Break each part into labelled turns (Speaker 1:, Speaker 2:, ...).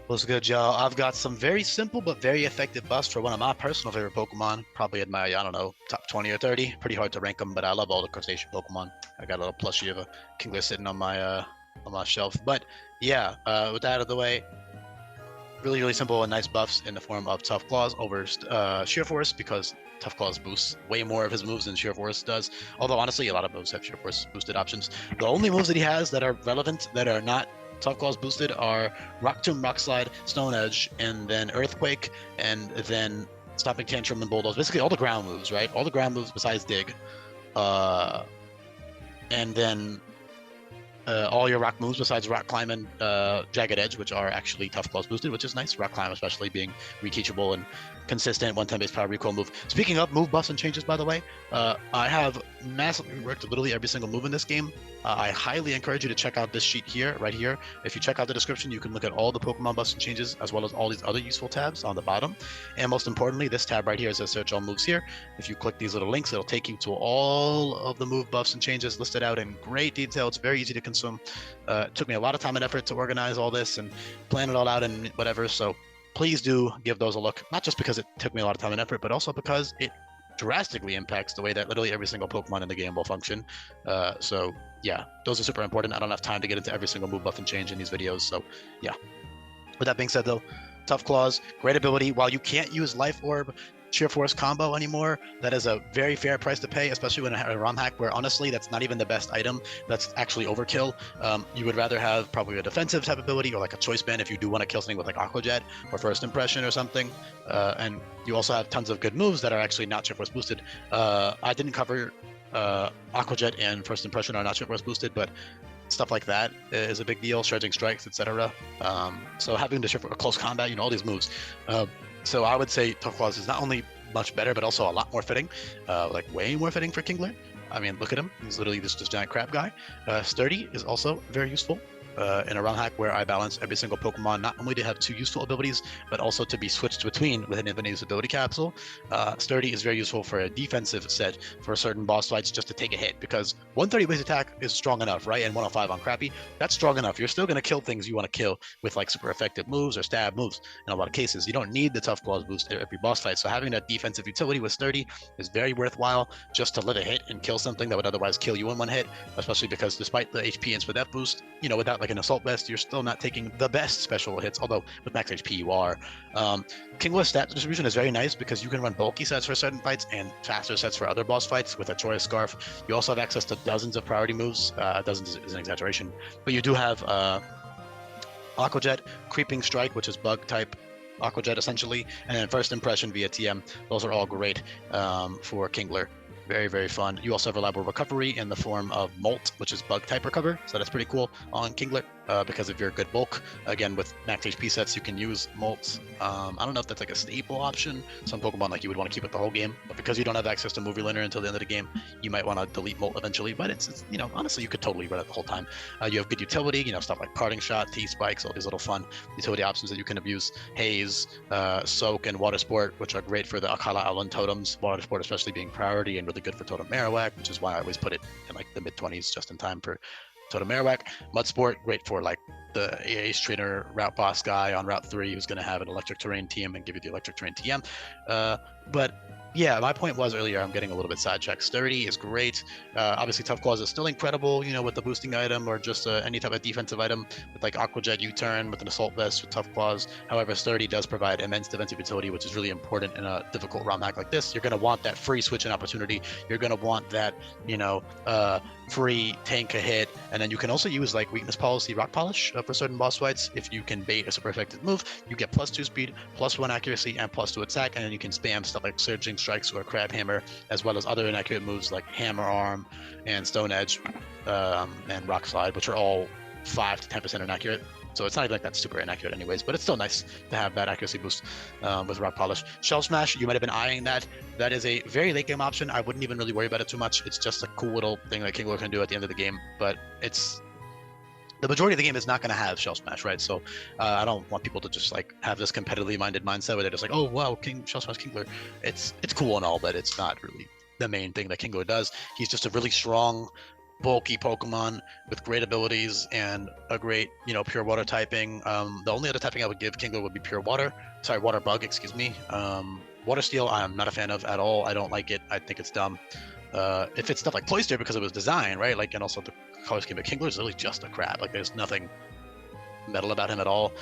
Speaker 1: What's good, y'all? I've got some very simple but very effective buffs for one of my personal favorite Pokemon. Probably in my, I don't know, top 20 or 30. Pretty hard to rank them, but I love all the crustacean Pokemon. I got a little plushie of a Kingler sitting on my shelf. But yeah, with that out of the way, really simple and nice buffs in the form of Tough Claws over Sheer Force, because Tough Claws boosts way more of his moves than Sheer Force does. Although honestly, a lot of moves have Sheer Force boosted options. The only moves that he has that are relevant that are not Tough Claws boosted are Rock Tomb, Rock Slide, Stone Edge, and then Earthquake, and then Stomping Tantrum and Bulldoze. Basically all the ground moves, right? All the ground moves besides Dig. And then all your rock moves besides Rock Climb and Jagged Edge, which are actually Tough Claws boosted, which is nice. Rock Climb especially being reteachable and consistent 110 base power recoil move. Speaking of move buffs and changes, by the way, I have massively reworked literally every single move in this game. I highly encourage you to check out this sheet here, right here. If you check out the description, you can look at all the Pokemon buffs and changes, as well as all these other useful tabs on the bottom. And most importantly, this tab right here is a search all moves here. If you click these little links, it'll take you to all of the move buffs and changes listed out in great detail. It's very easy to consume. It took me a lot of time and effort to organize all this and plan it all out and whatever. So please do give those a look, not just because it took me a lot of time and effort, but also because it drastically impacts the way that literally every single Pokemon in the game will function. So yeah, those are super important. I don't have time to get into every single move buff and change in these videos. So yeah. With that being said, though, Tough Claws, great ability. While you can't use Life Orb, Sheer Force combo anymore, that is a very fair price to pay, especially when a ROM hack where honestly that's not even the best item. That's actually overkill. You would rather have probably a defensive type ability or like a choice band if you do want to kill something with like Aqua Jet or First Impression or something. And you also have tons of good moves that are actually not Sheer Force boosted. I didn't cover Aqua Jet and First Impression are not Sheer Force boosted, but stuff like that is a big deal. Surging Strikes, etc. So having to Sheer Force close combat, you know, all these moves. So I would say Tough Claws is not only much better, but also a lot more fitting, like way more fitting for Kingler. I mean, look at him. He's literally this giant crab guy. Sturdy is also very useful in a ROM hack where I balance every single Pokemon not only to have two useful abilities, but also to be switched between with an infinite ability capsule. Sturdy is very useful for a defensive set for certain boss fights just to take a hit, because 130 base attack is strong enough, right? And 105 on crappy, that's strong enough. You're still going to kill things you want to kill with like super effective moves or stab moves in a lot of cases. You don't need the Tough Claws boost every boss fight, so having that defensive utility with Sturdy is very worthwhile just to live a hit and kill something that would otherwise kill you in one hit, especially because despite the HP and Speed F boost, you know, without like an Assault Vest, you're still not taking the best special hits, although with max HP you are. Kingler's stat distribution is very nice because you can run bulky sets for certain fights and faster sets for other boss fights with a Choice Scarf. You also have access to dozens of priority moves. Dozens is an exaggeration, but you do have Aqua Jet, Creeping Strike, which is bug type Aqua Jet essentially, and then First Impression via TM. Those are all great for Kingler. Very fun. You also have reliable recovery in the form of Molt, which is bug type recover, so that's pretty cool on Kingler because if you're a good bulk, again with max HP sets you can use Molt. I don't know if that's like a staple option. Some Pokemon like you would want to keep it the whole game, but because you don't have access to Movie Linear until the end of the game, you might want to delete Molt eventually, but it's you know, honestly you could totally run it the whole time. You have good utility, you know, stuff like Parting Shot, T-Spikes, all these little fun utility options that you can abuse. Haze, Soak, and Water Sport, which are great for the Akala Owlin totems, Water Sport especially being priority and really good for Totem Marowak, which is why I always put it in like the mid-20s just in time for Totem Marowak. Mud Sport, great for like the Ace Trainer Route Boss guy on Route 3 who's going to have an Electric Terrain TM and give you the Electric Terrain TM. But yeah, my point was earlier, I'm getting a little bit sidetracked. Sturdy is great. Obviously, Tough Claws is still incredible, you know, with the boosting item or just any type of defensive item with like Aqua Jet U-Turn with an Assault Vest with Tough Claws. However, Sturdy does provide immense defensive utility, which is really important in a difficult ROM hack like this. You're going to want that free switching opportunity. You're going to want that, you know, free tank a hit, and then you can also use like Weakness Policy Rock Polish for certain boss fights. If you can bait a super effective move, you get +2 speed, +1 accuracy, and +2 attack, and then you can spam stuff like Surging Strikes or Crab Hammer, as well as other inaccurate moves like Hammer Arm and Stone Edge and Rock Slide, which are all 5 to 10% inaccurate. So it's not even like that's super inaccurate anyways, but it's still nice to have that accuracy boost with Rock Polish. Shell Smash, you might have been eyeing that. That is a very late game option. I wouldn't even really worry about it too much. It's just a cool little thing that Kingler can do at the end of the game, but it's the majority of the game is not going to have Shell Smash, right? So I don't want people to just like have this competitively minded mindset where they're just like, oh wow, Shell Smash Kingler. It's cool and all, but it's not really the main thing that Kingler does. He's just a really strong bulky Pokemon with great abilities and a great, pure water typing. The only other typing I would give Kingler would be pure water. Sorry, water bug, excuse me. Water steel, I'm not a fan of at all. I don't like it. I think it's dumb. If it's stuff like Cloyster because it was designed, right? Like, and also the color scheme, but Kingler is really just a crap. Like, there's nothing metal about him at all.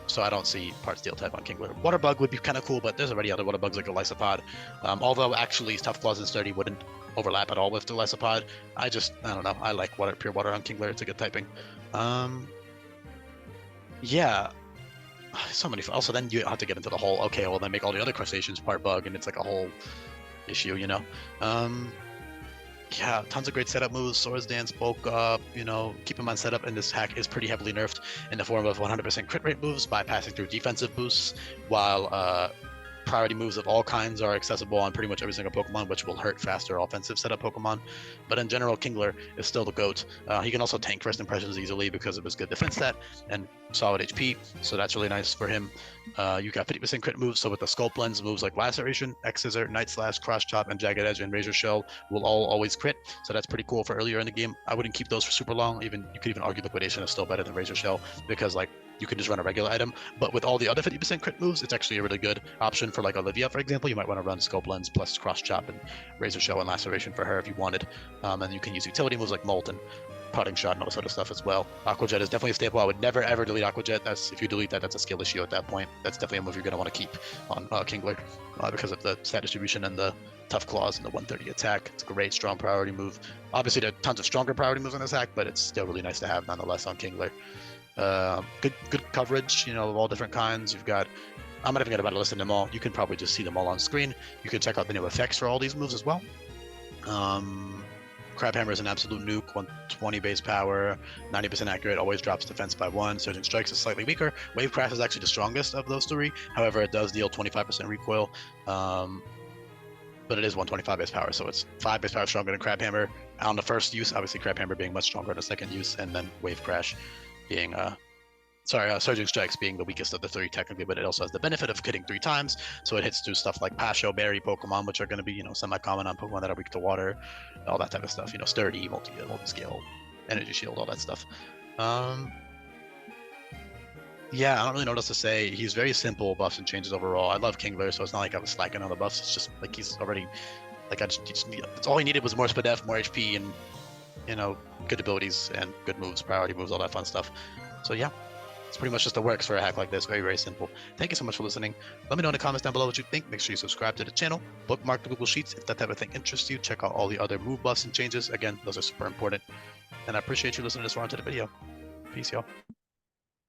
Speaker 1: So I don't see part steel type on Kingler. Water bug would be kind of cool, but there's already other water bugs like a Lysopod. Although actually Tough Claws and Sturdy wouldn't overlap at all with the Lysopod. I don't know. I like pure water on Kingler. It's a good typing. Yeah. So many. Also, then you have to get into the whole, okay, well, then make all the other crustaceans part bug, and it's like a whole issue, Yeah, tons of great setup moves. Swords Dance, Bulk Up, keep him on setup, and this hack is pretty heavily nerfed in the form of 100% crit rate moves by passing through defensive boosts, while priority moves of all kinds are accessible on pretty much every single Pokemon, which will hurt faster offensive setup Pokemon. But in general, Kingler is still the GOAT. He can also tank first impressions easily because of his good defense stat and solid HP, so that's really nice for him. You got 50% crit moves, so with the Sculpt Lens, moves like Laceration, X-Scissor, Night Slash, Cross Chop, and Jagged Edge and Razor Shell will all always crit, so that's pretty cool for earlier in the game. I wouldn't keep those for super long. You could even argue Liquidation is still better than Razor Shell because, like, you can just run a regular item, but with all the other 50% crit moves, it's actually a really good option for like Olivia, for example. You might want to run Scope Lens plus Cross Chop and Razor Shell and Laceration for her if you wanted. And you can use utility moves like Molt and Parting Shot and all this other stuff as well. Aqua Jet is definitely a staple. I would never ever delete Aqua Jet. If you delete that, that's a skill issue at that point. That's definitely a move you're going to want to keep on Kingler because of the stat distribution and the Tough Claws and the 130 attack. It's a great, strong priority move. Obviously, there are tons of stronger priority moves on this hack, but it's still really nice to have nonetheless on Kingler. Good coverage, of all different kinds. You've got, I'm not even going to list them all. You can probably just see them all on screen. You can check out the new effects for all these moves as well. Crab Hammer is an absolute nuke, 120 base power, 90% accurate, always drops defense by 1. Surging Strikes is slightly weaker. Wave Crash is actually the strongest of those 3. However, it does deal 25% recoil. But it is 125 base power, so it's 5 base power stronger than Crab Hammer on the first use. Obviously, Crab Hammer being much stronger on the second use, and then Wave Crash being Surging Strikes being the weakest of the 3 technically, but it also has the benefit of hitting 3 times, so it hits through stuff like Pasho, Berry Pokemon, which are going to be semi-common on Pokemon that are weak to water, all that type of stuff. Sturdy, multi-scale, Energy Shield, all that stuff. Yeah, I don't really know what else to say. He's very simple buffs and changes overall. I love Kingler, so it's not like I was slacking on the buffs. It's just like he's already like it's all he needed was more SPDF, more HP, and good abilities and good moves, priority moves, all that fun stuff. So yeah, it's pretty much just the works for a hack like this. Very, very simple. Thank you so much for listening. Let me know in the comments down below what you think. Make sure you subscribe to the channel. Bookmark the Google Sheets if that type of thing interests you. Check out all the other move buffs and changes. Again, those are super important. And I appreciate you listening this far into the video. Peace, y'all.